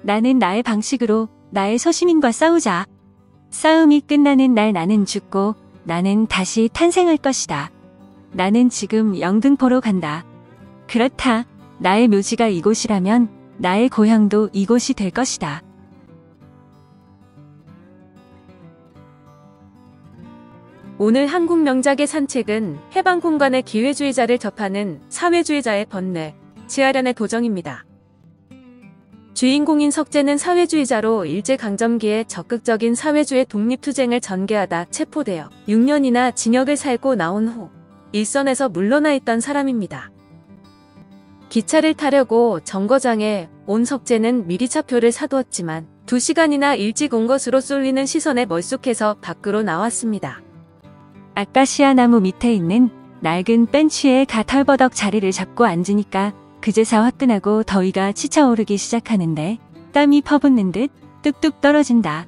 나는 나의 방식으로 나의 소시민과 싸우자. 싸움이 끝나는 날 나는 죽고 나는 다시 탄생할 것이다. 나는 지금 영등포로 간다. 그렇다. 나의 묘지가 이곳이라면 나의 고향도 이곳이 될 것이다. 오늘 한국 명작의 산책은 해방 공간의 기회주의자를 접하는 사회주의자의 번뇌, 지아련의 도정입니다. 주인공인 석재는 사회주의자로 일제강점기에 적극적인 사회주의 독립투쟁을 전개하다 체포되어 6년이나 징역을 살고 나온 후 일선에서 물러나 있던 사람입니다. 기차를 타려고 정거장에 온 석재는 미리 차표를 사두었지만 2시간이나 일찍 온 것으로 쏠리는 시선에 멀쑥해서 밖으로 나왔습니다. 아카시아 나무 밑에 있는 낡은 벤치에 가털버덕 자리를 잡고 앉으니까 그제서 화끈하고 더위가 치쳐오르기 시작하는데 땀이 퍼붓는 듯 뚝뚝 떨어진다.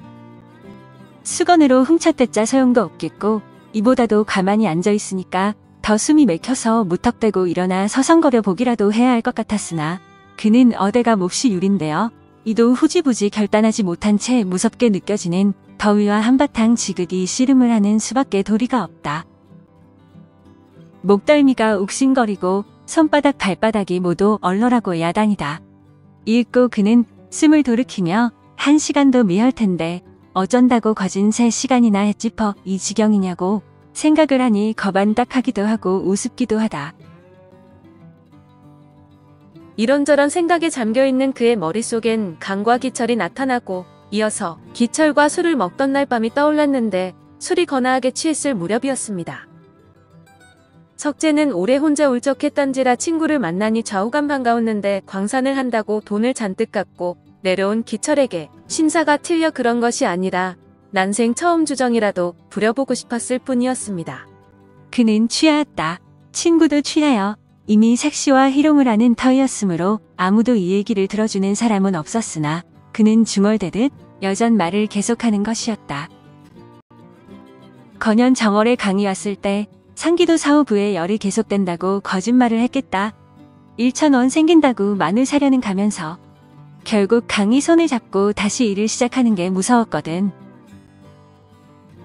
수건으로 훔쳤댔자 소용도 없겠고 이보다도 가만히 앉아있으니까 더 숨이 막혀서 무턱대고 일어나 서성거려 보기라도 해야 할 것 같았으나 그는 어대가 몹시 유린데요. 이도 후지부지 결단하지 못한 채 무섭게 느껴지는 더위와 한바탕 지극이 씨름을 하는 수밖에 도리가 없다. 목덜미가 욱신거리고 손바닥 발바닥이 모두 얼얼하고 야단이다. 읽고 그는 숨을 돌이키며 1시간도 미할 텐데 어쩐다고 거진 3시간이나 했지퍼 이 지경이냐고 생각을 하니 거반딱하기도 하고 우습기도 하다. 이런저런 생각에 잠겨있는 그의 머릿속엔 강과 기철이 나타나고 이어서 기철과 술을 먹던 날 밤이 떠올랐는데 술이 거나하게 취했을 무렵이었습니다. 석재는 오래 혼자 울적했던지라 친구를 만나니 좌우간 반가웠는데 광산을 한다고 돈을 잔뜩 갚고 내려온 기철에게 심사가 틀려 그런 것이 아니라 난생 처음 주정이라도 부려보고 싶었을 뿐이었습니다. 그는 취하였다. 친구도 취하여 이미 색시와 희롱을 하는 터이였으므로 아무도 이 얘기를 들어주는 사람은 없었으나 그는 중얼대듯 여전 말을 계속하는 것이었다. 건현 정월에 강이 왔을 때 상기도 사후부에 열이 계속된다고 거짓말을 했겠다. 1,000원 생긴다고 마늘 사려는 가면서 결국 강이 손을 잡고 다시 일을 시작하는 게 무서웠거든.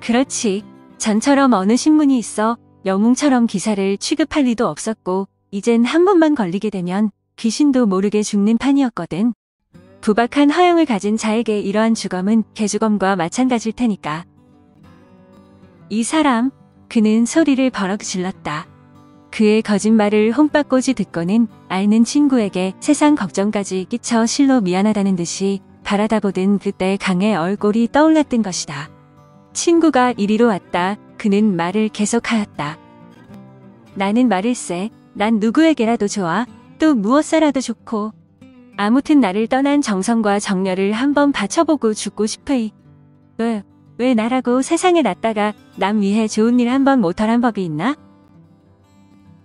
그렇지. 전처럼 어느 신문이 있어 영웅처럼 기사를 취급할 리도 없었고 이젠 한 번만 걸리게 되면 귀신도 모르게 죽는 판이었거든. 부박한 허영을 가진 자에게 이러한 주검은 개주검과 마찬가지일 테니까. 이 사람, 그는 소리를 버럭 질렀다. 그의 거짓말을 혼밥꼬지 듣고는 앓는 친구에게 세상 걱정까지 끼쳐 실로 미안하다는 듯이 바라다 보던 그때 강의 얼굴이 떠올랐던 것이다. 친구가 이리로 왔다. 그는 말을 계속하였다. 나는 말일세. 난 누구에게라도 좋아. 또 무엇사라도 좋고. 아무튼 나를 떠난 정성과 정열을 한번 바쳐보고 죽고 싶으이. 왜 나라고 세상에 놨다가 남 위해 좋은 일 한번 못하란 법이 있나?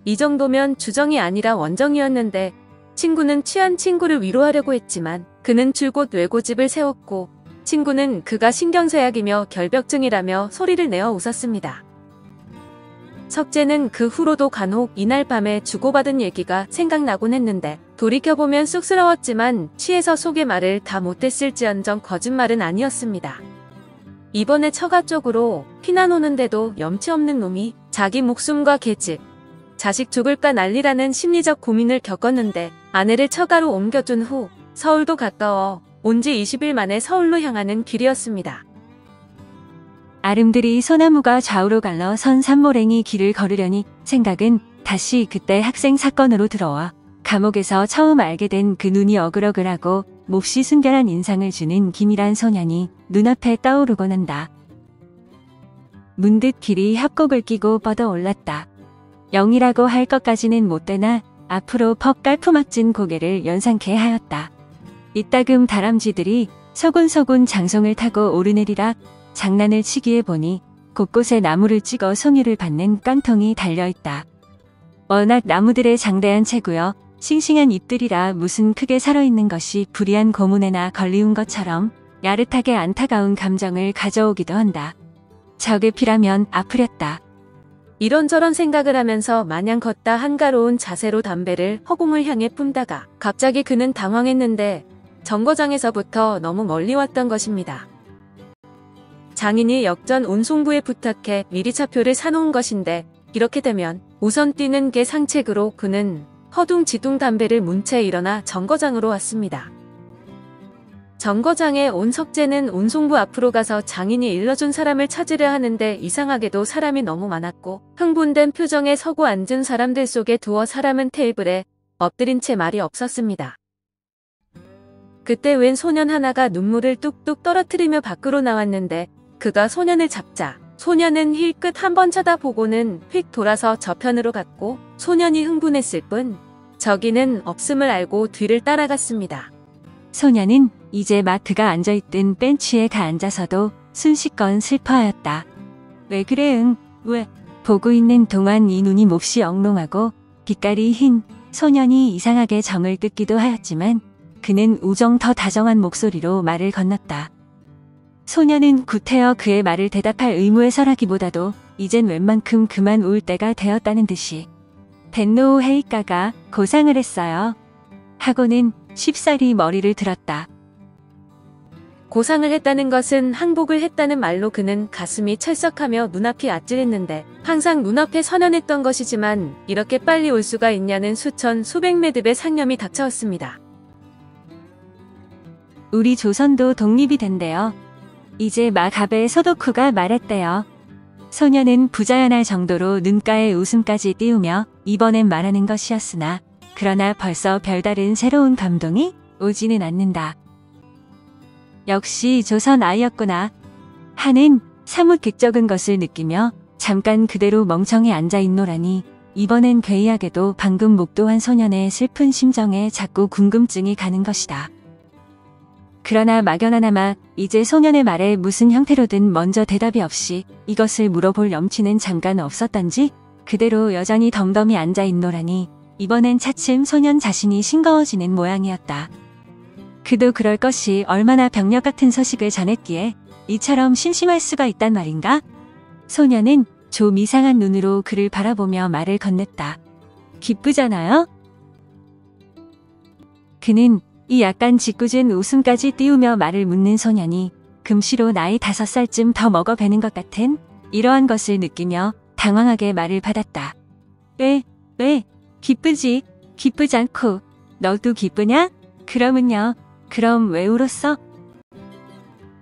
이 정도면 주정이 아니라 원정이었는데 친구는 취한 친구를 위로하려고 했지만 그는 줄곧 외고집을 세웠고 친구는 그가 신경쇠약이며 결벽증이라며 소리를 내어 웃었습니다. 석재는 그 후로도 간혹 이날 밤에 주고받은 얘기가 생각나곤 했는데 돌이켜보면 쑥스러웠지만 취해서 속의 말을 다 못했을지언정 거짓말은 아니었습니다. 이번에 처가 쪽으로 피난 오는데도 염치 없는 놈이 자기 목숨과 계집, 자식 죽을까 난리라는 심리적 고민을 겪었는데 아내를 처가로 옮겨준 후 서울도 가까워 온 지 20일 만에 서울로 향하는 길이었습니다. 아름드리 소나무가 좌우로 갈러 선 산모랭이 길을 걸으려니 생각은 다시 그때 학생 사건으로 들어와 감옥에서 처음 알게 된 그 눈이 어글어글하고 몹시 순결한 인상을 주는 김이란 소년이 눈앞에 떠오르곤 한다. 문득 길이 협곡을 끼고 뻗어 올랐다. 영이라고 할 것까지는 못되나 앞으로 퍽 깔푸막진 고개를 연상케 하였다. 이따금 다람쥐들이 소곤소곤 장송을 타고 오르내리라 장난을 치기에 보니 곳곳에 나무를 찍어 송유를 받는 깡통이 달려있다. 워낙 나무들의 장대한 체구여 싱싱한 잎들이라 무슨 크게 살아있는 것이 불이한 고문에나 걸리운 것처럼 야릇하게 안타까운 감정을 가져오기도 한다. 적의 피라면 아프렸다. 이런저런 생각을 하면서 마냥 걷다 한가로운 자세로 담배를 허공을 향해 품다가 갑자기 그는 당황했는데 정거장에서부터 너무 멀리 왔던 것입니다. 장인이 역전 운송부에 부탁해 미리 차표를 사놓은 것인데 이렇게 되면 우선 뛰는 게 상책으로 그는 허둥지둥 담배를 문 채 일어나 정거장으로 왔습니다. 정거장에 온 석재는 운송부 앞으로 가서 장인이 일러준 사람을 찾으려 하는데 이상하게도 사람이 너무 많았고 흥분된 표정에 서고 앉은 사람들 속에 두어 사람은 테이블에 엎드린 채 말이 없었습니다. 그때 웬 소년 하나가 눈물을 뚝뚝 떨어뜨리며 밖으로 나왔는데 그가 소년을 잡자 소년은 힐끗 한번 쳐다보고는 휙 돌아서 저편으로 갔고 소년이 흥분했을 뿐 저기는 없음을 알고 뒤를 따라갔습니다. 소년은 이제 막 그가 앉아있던 벤치에 가 앉아서도 순식건 슬퍼하였다. 왜 그래 응? 왜? 보고 있는 동안 이 눈이 몹시 엉롱하고 빛깔이 흰 소년이 이상하게 정을 뜯기도 하였지만 그는 우정 더 다정한 목소리로 말을 건넜다. 소년은 구태여 그의 말을 대답할 의무에 설하기보다도 이젠 웬만큼 그만 울 때가 되었다는 듯이 덴노우 헤이카가 고상을 했어요. 하고는 쉽사리 머리를 들었다. 고상을 했다는 것은 항복을 했다는 말로 그는 가슴이 철썩하며 눈앞이 아찔했는데 항상 눈앞에 선연했던 것이지만 이렇게 빨리 올 수가 있냐는 수천 수백 매듭의 상념이 닥쳐왔습니다. 우리 조선도 독립이 된대요. 이제 막 아베 소도쿠가 말했대요. 소년은 부자연할 정도로 눈가에 웃음까지 띄우며 이번엔 말하는 것이었으나 그러나 벌써 별다른 새로운 감동이 오지는 않는다. 역시 조선 아이였구나 하는 사뭇 극적은 것을 느끼며 잠깐 그대로 멍청히 앉아있노라니 이번엔 괴이하게도 방금 목도한 소년의 슬픈 심정에 자꾸 궁금증이 가는 것이다. 그러나 막연하나마 이제 소년의 말에 무슨 형태로든 먼저 대답이 없이 이것을 물어볼 염치는 잠깐 없었던지 그대로 여전히 덤덤히 앉아있노라니 이번엔 차츰 소년 자신이 싱거워지는 모양이었다. 그도 그럴 것이 얼마나 병력 같은 소식을 전했기에 이처럼 심심할 수가 있단 말인가? 소년은 좀 이상한 눈으로 그를 바라보며 말을 건넸다. 기쁘잖아요? 그는 이 약간 짓궂은 웃음까지 띄우며 말을 묻는 소년이 금시로 나이 5살쯤 더 먹어 배는 것 같은 이러한 것을 느끼며 당황하게 말을 받았다. 왜? 기쁘지? 기쁘지 않고 너도 기쁘냐? 그러면요. 그럼 왜 울었어?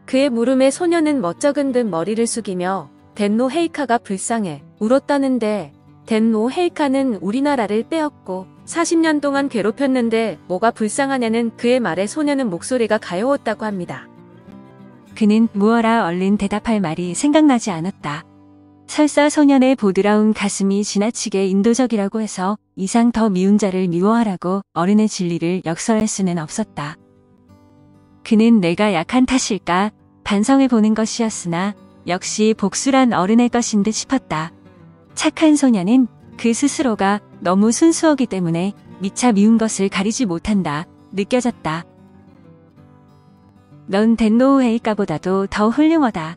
그의 물음에 소년은 멋쩍은 듯 머리를 숙이며 덴노 헤이카가 불쌍해 울었다는데 덴노 헤이카는 우리나라를 빼앗고 40년 동안 괴롭혔는데 뭐가 불쌍하냐는 그의 말에 소년은 목소리가 가여웠다고 합니다. 그는 무어라 얼른 대답할 말이 생각나지 않았다. 설사 소년의 보드라운 가슴이 지나치게 인도적이라고 해서 이상 더 미운 자를 미워하라고 어른의 진리를 역설할 수는 없었다. 그는 내가 약한 탓일까 반성해보는 것이었으나 역시 복수란 어른의 것인 듯 싶었다. 착한 소년은 그 스스로가 너무 순수하기 때문에 미처 미운 것을 가리지 못한다 느껴졌다. 넌 덴노우 헤이카보다도 더 훌륭하다.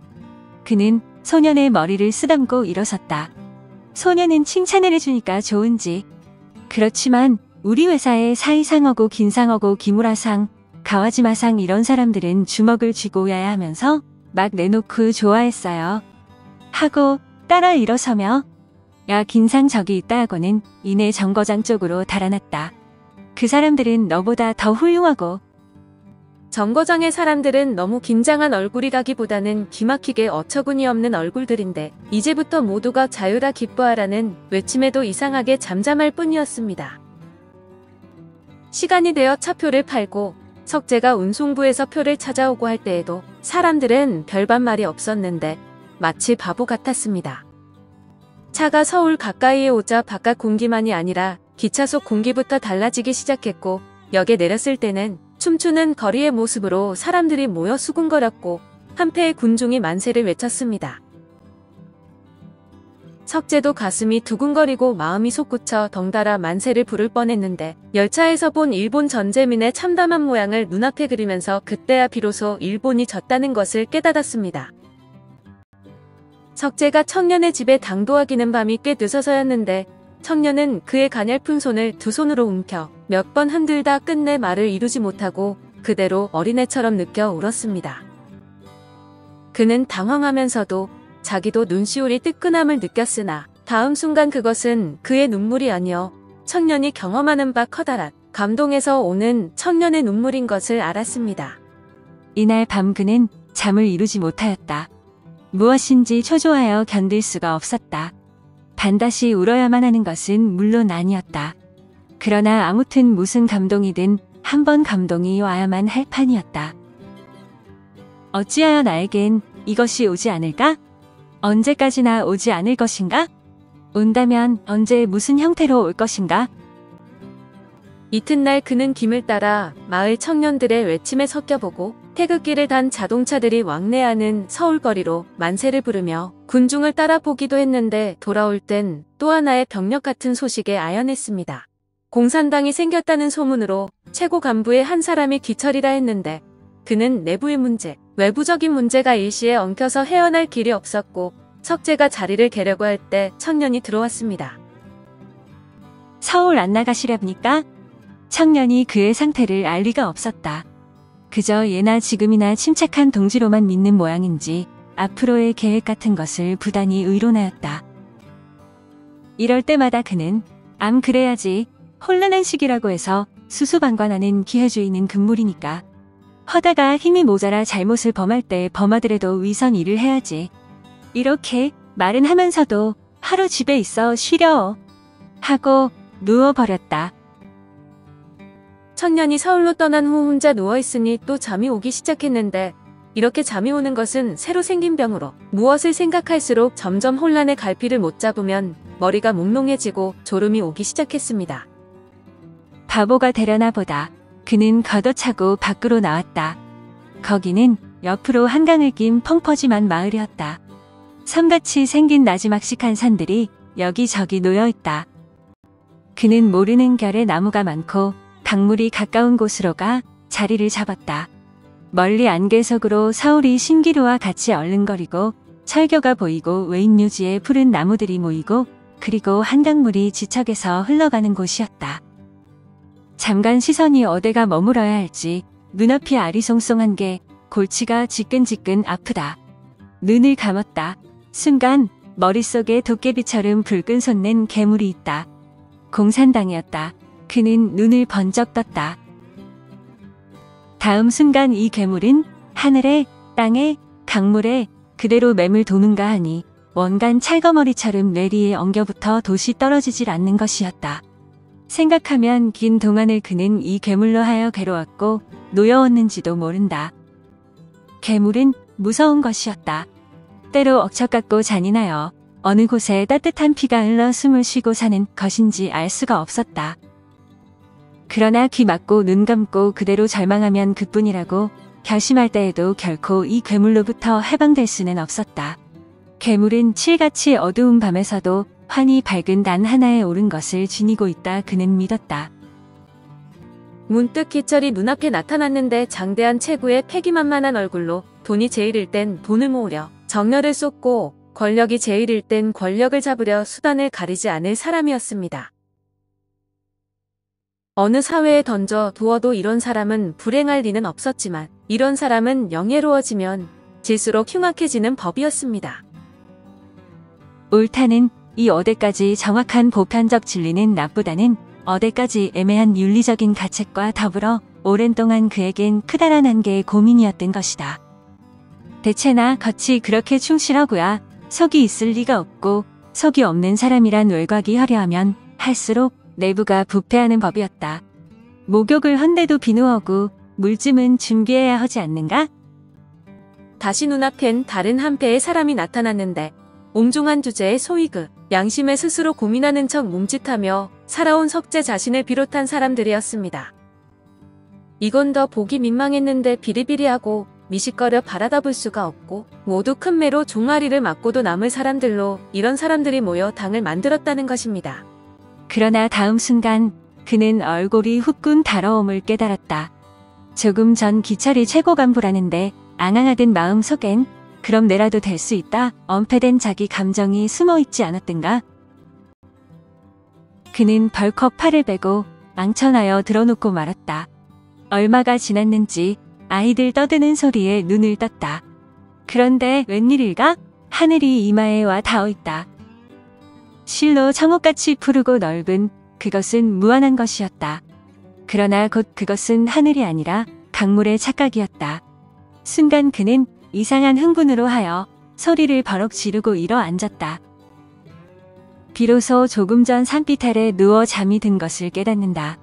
그는 소년의 머리를 쓰담고 일어섰다. 소년은 칭찬을 해주니까 좋은지. 그렇지만 우리 회사에 사이상하고 긴상하고 기무라상, 가와지마상 이런 사람들은 주먹을 쥐고 오야야 하면서 막 내놓고 좋아했어요. 하고 따라 일어서며 야 긴상 저기 있다 하고는 이내 정거장 쪽으로 달아났다. 그 사람들은 너보다 더 훌륭하고 정거장의 사람들은 너무 긴장한 얼굴이라기보다는 기막히게 어처구니 없는 얼굴들인데 이제부터 모두가 자유라 기뻐하라는 외침에도 이상하게 잠잠할 뿐이었습니다. 시간이 되어 차표를 팔고 석재가 운송부에서 표를 찾아오고 할 때에도 사람들은 별반 말이 없었는데 마치 바보 같았습니다. 차가 서울 가까이에 오자 바깥 공기만이 아니라 기차 속 공기부터 달라지기 시작했고 역에 내렸을 때는 춤추는 거리의 모습으로 사람들이 모여 수군거렸고 한패의 군중이 만세를 외쳤습니다. 석재도 가슴이 두근거리고 마음이 솟구쳐 덩달아 만세를 부를 뻔했는데 열차에서 본 일본 전제민의 참담한 모양을 눈앞에 그리면서 그때야 비로소 일본이 졌다는 것을 깨닫았습니다. 석재가 청년의 집에 당도하기는 밤이 꽤 늦어서였는데 청년은 그의 가냘픈 손을 두 손으로 움켜 몇 번 흔들다 끝내 말을 이루지 못하고 그대로 어린애처럼 느껴 울었습니다. 그는 당황하면서도 자기도 눈시울이 뜨끈함을 느꼈으나 다음 순간 그것은 그의 눈물이 아니어 청년이 경험하는 바 커다란 감동에서 오는 청년의 눈물인 것을 알았습니다. 이날 밤 그는 잠을 이루지 못하였다. 무엇인지 초조하여 견딜 수가 없었다. 반드시 울어야만 하는 것은 물론 아니었다. 그러나 아무튼 무슨 감동이든 한 번 감동이 와야만 할 판이었다. 어찌하여 나에겐 이것이 오지 않을까? 언제까지나 오지 않을 것인가? 온다면 언제 무슨 형태로 올 것인가? 이튿날 그는 김을 따라 마을 청년들의 외침에 섞여보고 태극기를 단 자동차들이 왕래하는 서울거리로 만세를 부르며 군중을 따라 보기도 했는데 돌아올 땐 또 하나의 병력 같은 소식에 아연했습니다. 공산당이 생겼다는 소문으로 최고 간부의 한 사람이 기철이라 했는데 그는 내부의 문제, 외부적인 문제가 일시에 엉켜서 헤어날 길이 없었고 석재가 자리를 개려고 할 때 청년이 들어왔습니다. 서울 안 나가시렵니까? 청년이 그의 상태를 알 리가 없었다. 그저 예나 지금이나 침착한 동지로만 믿는 모양인지 앞으로의 계획 같은 것을 부단히 의론하였다. 이럴 때마다 그는 그래야지 혼란한 시기라고 해서 수수방관하는 기회주의는 금물이니까 허다가 힘이 모자라 잘못을 범할 때 범하더라도 위선 일을 해야지. 이렇게 말은 하면서도 하루 집에 있어 쉬려 하고 누워버렸다. 청년이 서울로 떠난 후 혼자 누워있으니 또 잠이 오기 시작했는데 이렇게 잠이 오는 것은 새로 생긴 병으로 무엇을 생각할수록 점점 혼란의 갈피를 못 잡으면 머리가 몽롱해지고 졸음이 오기 시작했습니다. 바보가 되려나 보다. 그는 걷어차고 밖으로 나왔다. 거기는 옆으로 한강을 낀 펑퍼짐한 마을이었다. 섬같이 생긴 나지막식한 산들이 여기저기 놓여있다. 그는 모르는 결에 나무가 많고 강물이 가까운 곳으로 가 자리를 잡았다. 멀리 안개석으로 서울이 신기루와 같이 얼른거리고 철교가 보이고 외인묘지에 푸른 나무들이 모이고 그리고 한강물이 지척에서 흘러가는 곳이었다. 잠깐 시선이 어디가 머물어야 할지 눈앞이 아리송송한 게 골치가 지끈지끈 아프다. 눈을 감았다. 순간 머릿속에 도깨비처럼 붉은 솟는 괴물이 있다. 공산당이었다. 그는 눈을 번쩍 떴다. 다음 순간 이 괴물은 하늘에, 땅에, 강물에 그대로 맴을 도는가 하니 원간 찰거머리처럼 뇌리에 엉겨붙어 돛이 떨어지질 않는 것이었다. 생각하면 긴 동안을 그는 이 괴물로 하여 괴로웠고 노여웠는지도 모른다. 괴물은 무서운 것이었다. 때로 억척같고 잔인하여 어느 곳에 따뜻한 피가 흘러 숨을 쉬고 사는 것인지 알 수가 없었다. 그러나 귀 막고 눈 감고 그대로 절망하면 그뿐이라고 결심할 때에도 결코 이 괴물로부터 해방될 수는 없었다. 괴물은 칠같이 어두운 밤에서도 환히 밝은 단 하나에 오른 것을 지니고 있다 그는 믿었다. 문득 기철이 눈앞에 나타났는데 장대한 체구의 패기만만한 얼굴로 돈이 제일일 땐 돈을 모으려 정열을 쏟고 권력이 제일일 땐 권력을 잡으려 수단을 가리지 않을 사람이었습니다. 어느 사회에 던져 두어도 이런 사람은 불행할 리는 없었지만 이런 사람은 영예로워지면 질수록 흉악해지는 법이었습니다. 옳다는 이 어디까지 정확한 보편적 진리는 나쁘다는 어디까지 애매한 윤리적인 가책과 더불어 오랜 동안 그에겐 크다란 한계의 고민이었던 것이다. 대체나 겉이 그렇게 충실하고야 속이 있을 리가 없고 속이 없는 사람이란 외곽이 화려하면 할수록 내부가 부패하는 법이었다. 목욕을 헌데도 비누하고 물쯤은 준비해야 하지 않는가? 다시 눈앞엔 다른 한패의 사람이 나타났는데 옹종한 주제의 소위그, 양심에 스스로 고민하는 척 뭉칫하며 살아온 석재 자신을 비롯한 사람들이었습니다. 이건 더 보기 민망했는데 비리비리하고 미식거려 바라다 볼 수가 없고 모두 큰 매로 종아리를 맞고도 남을 사람들로 이런 사람들이 모여 당을 만들었다는 것입니다. 그러나 다음 순간 그는 얼굴이 후끈 달아옴을 깨달았다. 조금 전 기철이 최고 간부라는데 앙앙하던 마음 속엔 그럼 내라도 될 수 있다 엄폐된 자기 감정이 숨어있지 않았던가? 그는 벌컥 팔을 빼고 앙천하여 들어놓고 말았다. 얼마가 지났는지 아이들 떠드는 소리에 눈을 떴다. 그런데 웬일일까? 하늘이 이마에 와 닿아 있다. 실로 청옥같이 푸르고 넓은 그것은 무한한 것이었다. 그러나 곧 그것은 하늘이 아니라 강물의 착각이었다. 순간 그는 이상한 흥분으로 하여 소리를 버럭 지르고 일어 앉았다. 비로소 조금 전 산빛 아래 누워 잠이 든 것을 깨닫는다.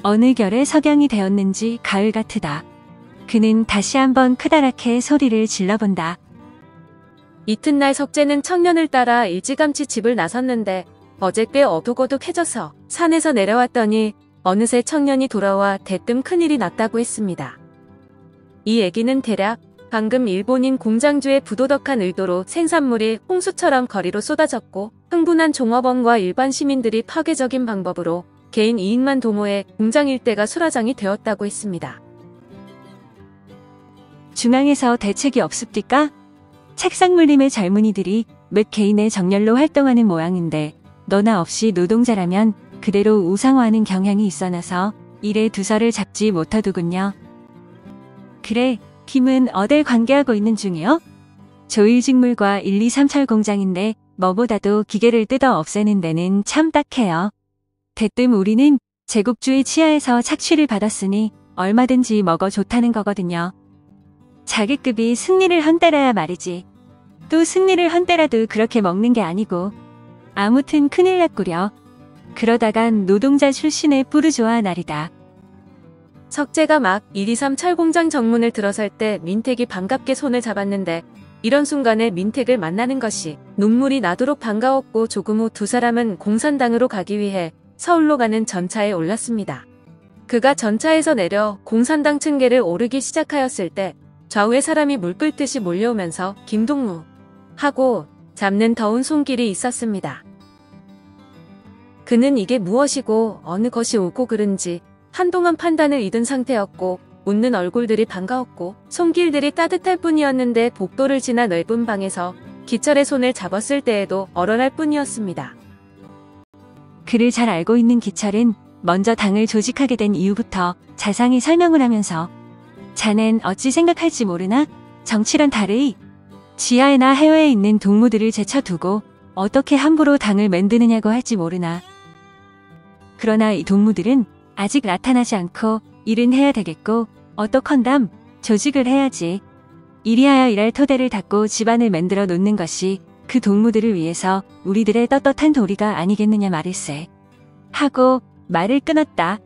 어느 결에 석양이 되었는지 가을 같으다. 그는 다시 한번 크다랗게 소리를 질러본다. 이튿날 석재는 청년을 따라 일찌감치 집을 나섰는데 어제 꽤 어둑어둑해져서 산에서 내려왔더니 어느새 청년이 돌아와 대뜸 큰일이 났다고 했습니다. 이 얘기는 대략 방금 일본인 공장주의 부도덕한 의도로 생산물이 홍수처럼 거리로 쏟아졌고 흥분한 종업원과 일반 시민들이 파괴적인 방법으로 개인 이익만 도모해 공장 일대가 수라장이 되었다고 했습니다. 중앙에서 대책이 없습니까? 책상물림의 젊은이들이 몇 개인의 정렬로 활동하는 모양인데 너나 없이 노동자라면 그대로 우상화하는 경향이 있어나서 일에 두서를 잡지 못하더군요. 그래, 김은 어딜 관계하고 있는 중이요? 조일직물과 1, 2, 3철 공장인데 뭐보다도 기계를 뜯어 없애는 데는 참 딱해요. 대뜸 우리는 제국주의 치하에서 착취를 받았으니 얼마든지 먹어 좋다는 거거든요. 자기급이 승리를 헌때라야 말이지. 또 승리를 헌때라도 그렇게 먹는 게 아니고. 아무튼 큰일 났구려. 그러다간 노동자 출신의 부르주아 날이다. 석재가 막 1, 2, 3 철공장 정문을 들어설 때 민택이 반갑게 손을 잡았는데 이런 순간에 민택을 만나는 것이 눈물이 나도록 반가웠고 조금 후 두 사람은 공산당으로 가기 위해 서울로 가는 전차에 올랐습니다. 그가 전차에서 내려 공산당 층계를 오르기 시작하였을 때 좌우에 사람이 물 끓듯이 몰려오면서 김동무 하고 잡는 더운 손길이 있었습니다. 그는 이게 무엇이고 어느 것이 옳고 그른지 한동안 판단을 잃은 상태였고 웃는 얼굴들이 반가웠고 손길들이 따뜻할 뿐이었는데 복도를 지나 넓은 방에서 기철의 손을 잡았을 때에도 얼얼할 뿐이었습니다. 그를 잘 알고 있는 기철은 먼저 당을 조직하게 된 이후부터 자상히 설명을 하면서 자넨 어찌 생각할지 모르나 정치란 다르이 지하에나 해외에 있는 동무들을 제쳐두고 어떻게 함부로 당을 만드느냐고 할지 모르나 그러나 이 동무들은 아직 나타나지 않고 일은 해야 되겠고 어떡헌담 조직을 해야지. 이리하여 일할 토대를 닦고 집안을 만들어 놓는 것이 그 동무들을 위해서 우리들의 떳떳한 도리가 아니겠느냐 말일세. 하고 말을 끊었다.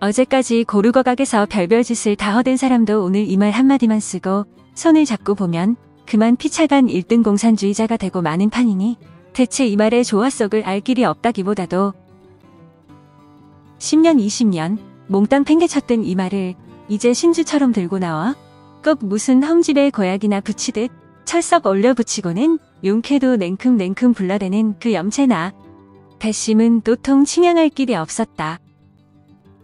어제까지 고루거각에서 별별 짓을 다 허댄 사람도 오늘 이 말 한마디만 쓰고 손을 잡고 보면 그만 피차간 1등 공산주의자가 되고 마는 판이니 대체 이 말의 조화 속을 알 길이 없다기보다도 10년 20년 몽땅 팽개쳤던 이 말을 이제 신주처럼 들고 나와 꼭 무슨 험집에 고약이나 붙이듯 철썩 올려붙이고는 용케도 냉큼냉큼 불러대는 그 염체나 배심은 도통 침향할 길이 없었다.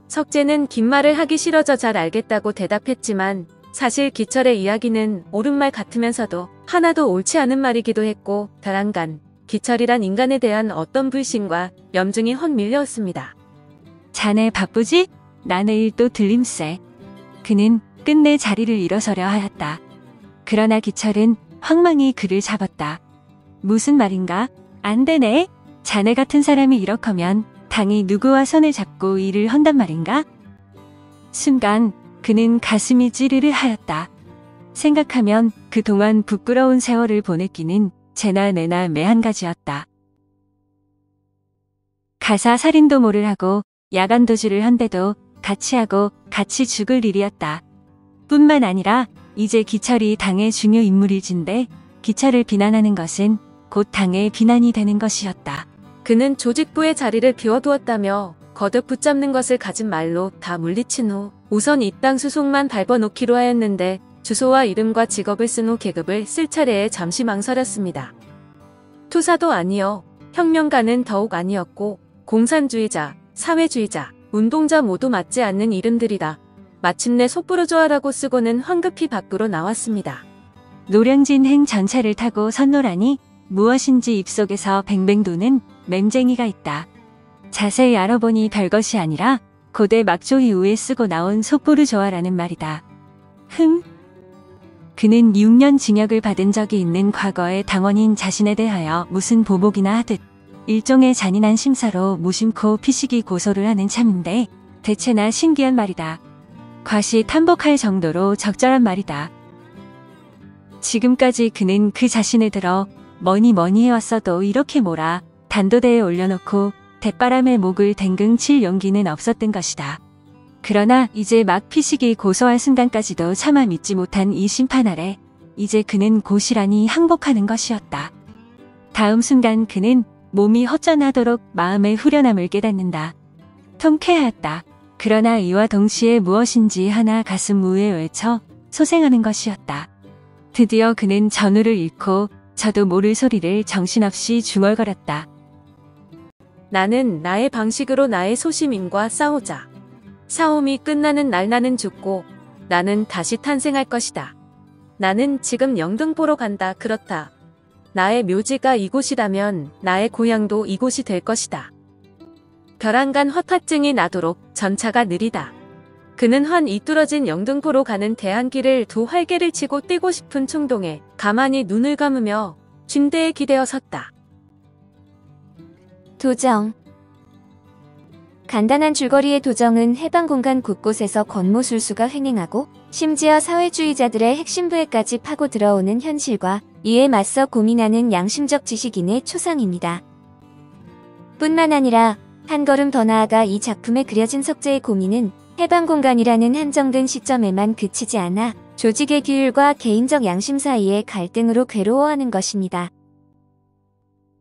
석재는 긴 말을 하기 싫어져 잘 알겠다고 대답했지만 사실 기철의 이야기는 옳은 말 같으면서도 하나도 옳지 않은 말이기도 했고 다랑간 기철이란 인간에 대한 어떤 불신과 염증이 헛 밀려왔습니다. 자네 바쁘지? 나 내일 또 들림세. 그는 끝내 자리를 일어서려 하였다. 그러나 기철은 황망히 그를 잡았다. 무슨 말인가? 안 되네. 자네 같은 사람이 이렇거면 당이 누구와 손을 잡고 일을 한단 말인가? 순간 그는 가슴이 찌르르 하였다. 생각하면 그동안 부끄러운 세월을 보냈기는 쟤나 내나 매한가지였다. 가사 살인도 모를 하고 야간 도주를 한데도 같이 하고 같이 죽을 일이었다. 뿐만 아니라 이제 기철이 당의 중요 인물일진데 기철을 비난하는 것은 곧 당의 비난이 되는 것이었다. 그는 조직부의 자리를 비워두었다며 거듭 붙잡는 것을 가진 말로 다 물리친 후 우선 이 땅 수속만 밟아놓기로 하였는데 주소와 이름과 직업을 쓴 후 계급을 쓸 차례에 잠시 망설였습니다. 투사도 아니요. 혁명가는 더욱 아니었고 공산주의자, 사회주의자, 운동자 모두 맞지 않는 이름들이다. 마침내 속부르주아라고 쓰고는 황급히 밖으로 나왔습니다. 노량진행 전차를 타고 선노라니 무엇인지 입속에서 뱅뱅 도는 맴쟁이가 있다. 자세히 알아보니 별것이 아니라 고대 막조 이후에 쓰고 나온 속보르조아라는 말이다. 그는 6년 징역을 받은 적이 있는 과거의 당원인 자신에 대하여 무슨 보복이나 하듯 일종의 잔인한 심사로 무심코 피식이 고소를 하는 참인데 대체나 신기한 말이다. 과시 탐복할 정도로 적절한 말이다. 지금까지 그는 그 자신을 들어 뭐니 해왔어도 이렇게 몰아 단도대에 올려놓고 대바람에 목을 댕금 칠 용기는 없었던 것이다. 그러나 이제 막 피식이 고소할 순간까지도 차마 믿지 못한 이 심판 아래 이제 그는 고시란히 항복하는 것이었다. 다음 순간 그는 몸이 허전하도록 마음의 후련함을 깨닫는다. 통쾌하였다. 그러나 이와 동시에 무엇인지 하나 가슴 우에 외쳐 소생하는 것이었다. 드디어 그는 전우를 잃고 저도 모를 소리를 정신없이 중얼거렸다. 나는 나의 방식으로 나의 소시민과 싸우자. 싸움이 끝나는 날 나는 죽고 나는 다시 탄생할 것이다. 나는 지금 영등포로 간다. 그렇다. 나의 묘지가 이곳이라면 나의 고향도 이곳이 될 것이다. 벼랑간 허탈증이 나도록 전차가 느리다. 그는 환 이뚫어진 영등포로 가는 대한길을 두 활개를 치고 뛰고 싶은 충동에 가만히 눈을 감으며 침대에 기대어 섰다. 도정. 간단한 줄거리의 도정은 해방 공간 곳곳에서 권모술수가 횡행하고 심지어 사회주의자들의 핵심부에까지 파고 들어오는 현실과 이에 맞서 고민하는 양심적 지식인의 초상입니다. 뿐만 아니라 한 걸음 더 나아가 이 작품에 그려진 석재의 고민은 해방 공간이라는 한정된 시점에만 그치지 않아 조직의 규율과 개인적 양심 사이의 갈등으로 괴로워하는 것입니다.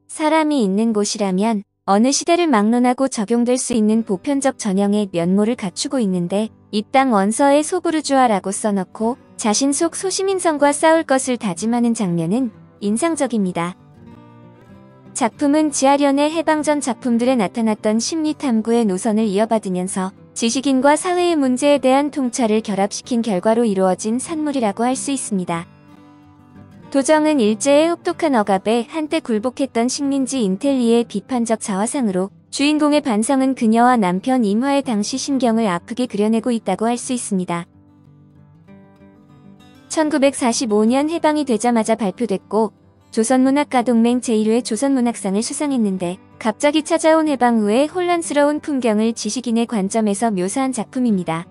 사람이 있는 곳이라면 어느 시대를 막론하고 적용될 수 있는 보편적 전형의 면모를 갖추고 있는데 입당 원서에 소부르주아라고 써놓고 자신 속 소시민성과 싸울 것을 다짐하는 장면은 인상적입니다. 작품은 지하련의 해방전 작품들에 나타났던 심리탐구의 노선을 이어받으면서 지식인과 사회의 문제에 대한 통찰을 결합시킨 결과로 이루어진 산물이라고 할 수 있습니다. 도정은 일제의 혹독한 억압에 한때 굴복했던 식민지 인텔리의 비판적 자화상으로 주인공의 반성은 그녀와 남편 임화의 당시 심경을 아프게 그려내고 있다고 할 수 있습니다. 1945년 해방이 되자마자 발표됐고 조선문학가동맹 제1회 조선문학상을 수상했는데 갑자기 찾아온 해방 후의 혼란스러운 풍경을 지식인의 관점에서 묘사한 작품입니다.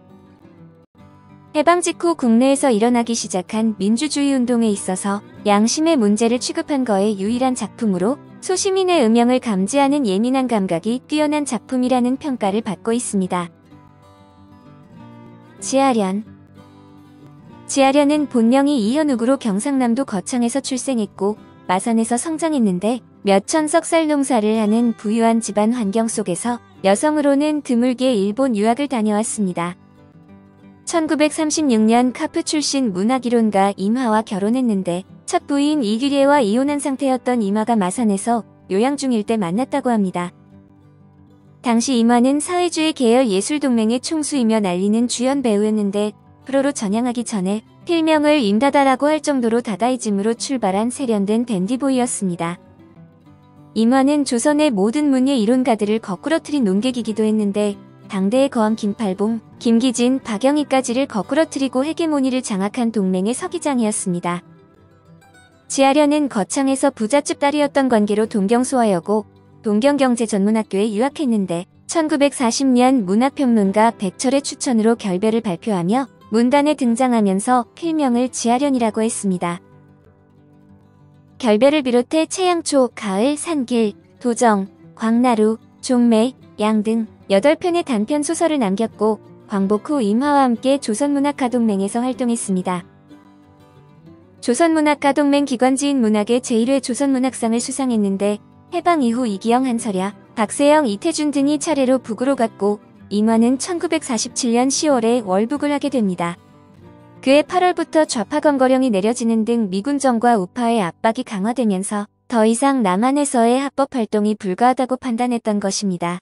해방 직후 국내에서 일어나기 시작한 민주주의 운동에 있어서 양심의 문제를 취급한 거에 유일한 작품으로 소시민의 음영을 감지하는 예민한 감각이 뛰어난 작품이라는 평가를 받고 있습니다. 지하련. 지하련은 본명이 이현욱으로 경상남도 거창에서 출생했고 마산에서 성장했는데 몇천석 쌀 농사를 하는 부유한 집안 환경 속에서 여성으로는 드물게 일본 유학을 다녀왔습니다. 1936년 카프 출신 문학이론가 임화와 결혼했는데 첫 부인 이규례와 이혼한 상태였던 임화가 마산에서 요양 중일 때 만났다고 합니다. 당시 임화는 사회주의 계열 예술동맹의 총수이며 날리는 주연 배우였는데 프로로 전향하기 전에 필명을 임다다라고 할 정도로 다다이즘으로 출발한 세련된 댄디보이였습니다. 임화는 조선의 모든 문예 이론가들을 거꾸러뜨린 논객이기도 했는데 당대의 거함 김팔봉, 김기진, 박영희까지를 거꾸러뜨리고 헤게모니를 장악한 동맹의 서기장이었습니다. 지하련은 거창에서 부잣집 딸이었던 관계로 동경소아여고 동경경제전문학교에 유학했는데 1940년 문학평론가 백철의 추천으로 결별을 발표하며 문단에 등장하면서 필명을 지하련이라고 했습니다. 결별을 비롯해 채양초, 가을, 산길, 도정, 광나루, 종매, 양 등 8편의 단편 소설을 남겼고 광복 후 임화와 함께 조선문학가동맹에서 활동했습니다. 조선문학가동맹 기관지인 문학의 제1회 조선문학상을 수상했는데 해방 이후 이기영, 한설야, 박세영, 이태준 등이 차례로 북으로 갔고 임화는 1947년 10월에 월북을 하게 됩니다. 그해 8월부터 좌파 검거령이 내려지는 등 미군정과 우파의 압박이 강화되면서 더 이상 남한에서의 합법 활동이 불가하다고 판단했던 것입니다.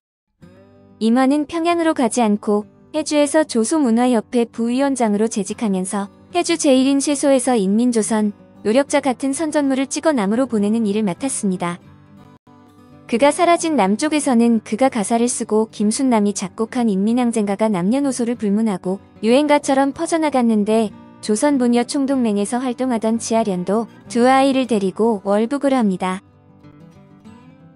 임화는 평양으로 가지 않고 해주에서 조소문화협회 부위원장으로 재직하면서 해주 제1인 쇠소에서 인민조선, 노력자 같은 선전물을 찍어 남으로 보내는 일을 맡았습니다. 그가 사라진 남쪽에서는 그가 가사를 쓰고 김순남이 작곡한 인민항쟁가가 남녀노소를 불문하고 유행가처럼 퍼져나갔는데 조선부녀 총동맹에서 활동하던 지아련도 두 아이를 데리고 월북을 합니다.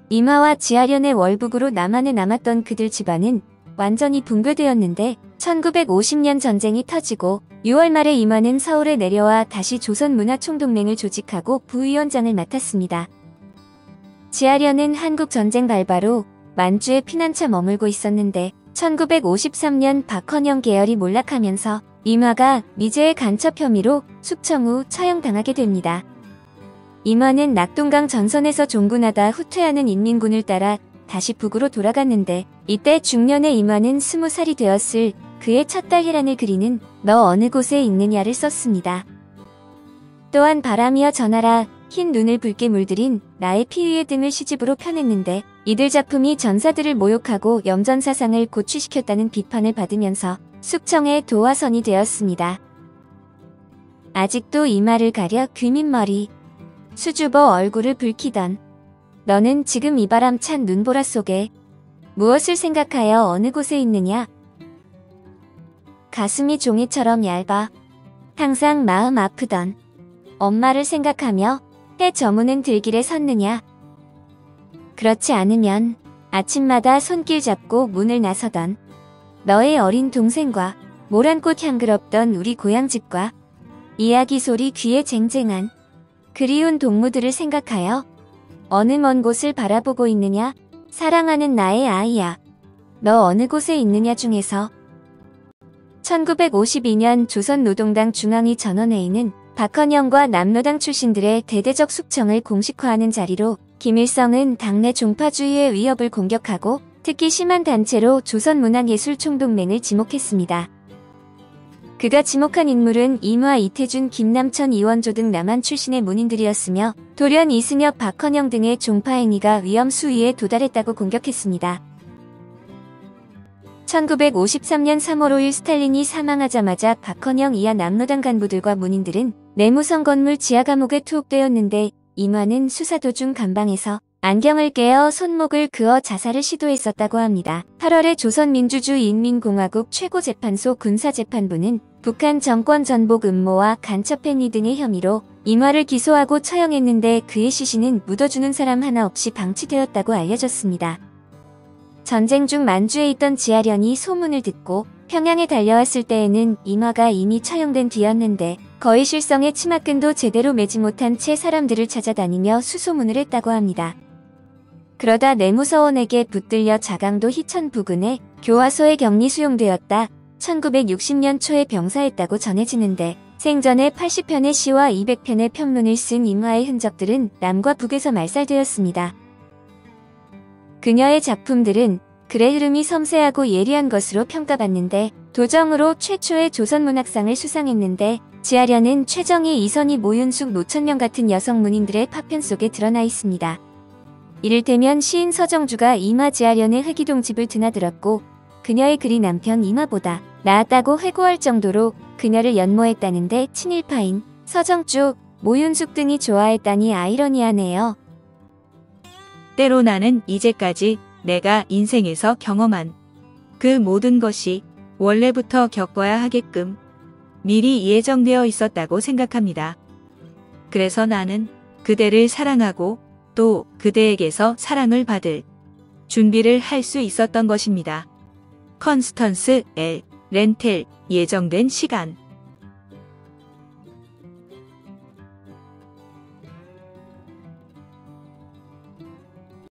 이마와 지아련의 월북으로 남한에 남았던 그들 집안은 완전히 붕괴되었는데 1950년 전쟁이 터지고 6월 말에 이마는 서울에 내려와 다시 조선문화총동맹을 조직하고 부위원장을 맡았습니다. 지아련은 한국 전쟁 발바로 만주에 피난처 머물고 있었는데 1953년 박헌영 계열이 몰락하면서 이마가 미제의 간첩 혐의로 숙청 후 처형당하게 됩니다. 이마는 낙동강 전선에서 종군하다 후퇴하는 인민군을 따라 다시 북으로 돌아갔는데 이때 중년의 이마는 20살이 되었을 그의 첫 딸 혜란을 그리는 너 어느 곳에 있느냐를 썼습니다. 또한 바람이여 전하라, 흰 눈을 붉게 물들인 나의 피 위의 등을 시집으로 펴냈는데 이들 작품이 전사들을 모욕하고 염전사상을 고취시켰다는 비판을 받으면서 숙청의 도화선이 되었습니다. 아직도 이마를 가려 귀민머리, 수줍어 얼굴을 붉히던 너는 지금 이 바람 찬 눈보라 속에 무엇을 생각하여 어느 곳에 있느냐? 가슴이 종이처럼 얇아 항상 마음 아프던 엄마를 생각하며 해 저무는 들길에 섰느냐? 그렇지 않으면 아침마다 손길 잡고 문을 나서던 너의 어린 동생과 모란꽃 향그럽던 우리 고향집과 이야기 소리 귀에 쟁쟁한 그리운 동무들을 생각하여 어느 먼 곳을 바라보고 있느냐? 사랑하는 나의 아이야. 너 어느 곳에 있느냐 중에서 1952년 조선노동당 중앙위 전원회의는 박헌영과 남로당 출신들의 대대적 숙청을 공식화하는 자리로 김일성은 당내 종파주의의 위협을 공격하고 특히 심한 단체로 조선문학예술총동맹을 지목했습니다. 그가 지목한 인물은 이마, 이태준, 김남천, 이원조 등 남한 출신의 문인들이었으며 돌연 이승엽, 박헌영 등의 종파행위가 위험 수위에 도달했다고 공격했습니다. 1953년 3월 5일 스탈린이 사망하자마자 박헌영 이하 남로당 간부들과 문인들은 내무성 건물 지하 감옥에 투옥되었는데 이마는 수사 도중 감방에서 안경을 깨어 손목을 그어 자살을 시도했었다고 합니다. 8월에 조선민주주의인민공화국 최고재판소 군사재판부는 북한 정권 전복 음모와 간첩행위 등의 혐의로 이마를 기소하고 처형했는데 그의 시신은 묻어주는 사람 하나 없이 방치되었다고 알려졌습니다. 전쟁 중 만주에 있던 지아련이 소문을 듣고 평양에 달려왔을 때에는 이마가 이미 처형된 뒤였는데 거의 실성에 치맛끈도 제대로 매지 못한 채 사람들을 찾아다니며 수소문을 했다고 합니다. 그러다 내무서원에게 붙들려 자강도 희천 부근의 교화소에 격리 수용되었다. 1960년 초에 병사했다고 전해지는데 생전에 80편의 시와 200편의 평론을 쓴 이마의 흔적들은 남과 북에서 말살되었습니다. 그녀의 작품들은 글의 흐름이 섬세하고 예리한 것으로 평가받는데 도정으로 최초의 조선문학상을 수상했는데 지아련은 최정희, 이선희, 모윤숙, 노천명 같은 여성 문인들의 파편 속에 드러나 있습니다. 이를테면 시인 서정주가 이마 지아련의 회기동집을 드나들었고 그녀의 글이 남편 이마보다 나았다고 회고할 정도로 그녀를 연모했다는데 친일파인 서정주, 모윤숙 등이 좋아했다니 아이러니하네요. 때로 나는 이제까지 내가 인생에서 경험한 그 모든 것이 원래부터 겪어야 하게끔 미리 예정되어 있었다고 생각합니다. 그래서 나는 그대를 사랑하고 또 그대에게서 사랑을 받을 준비를 할 수 있었던 것입니다. 컨스턴스 L. 렌텔 예정된 시간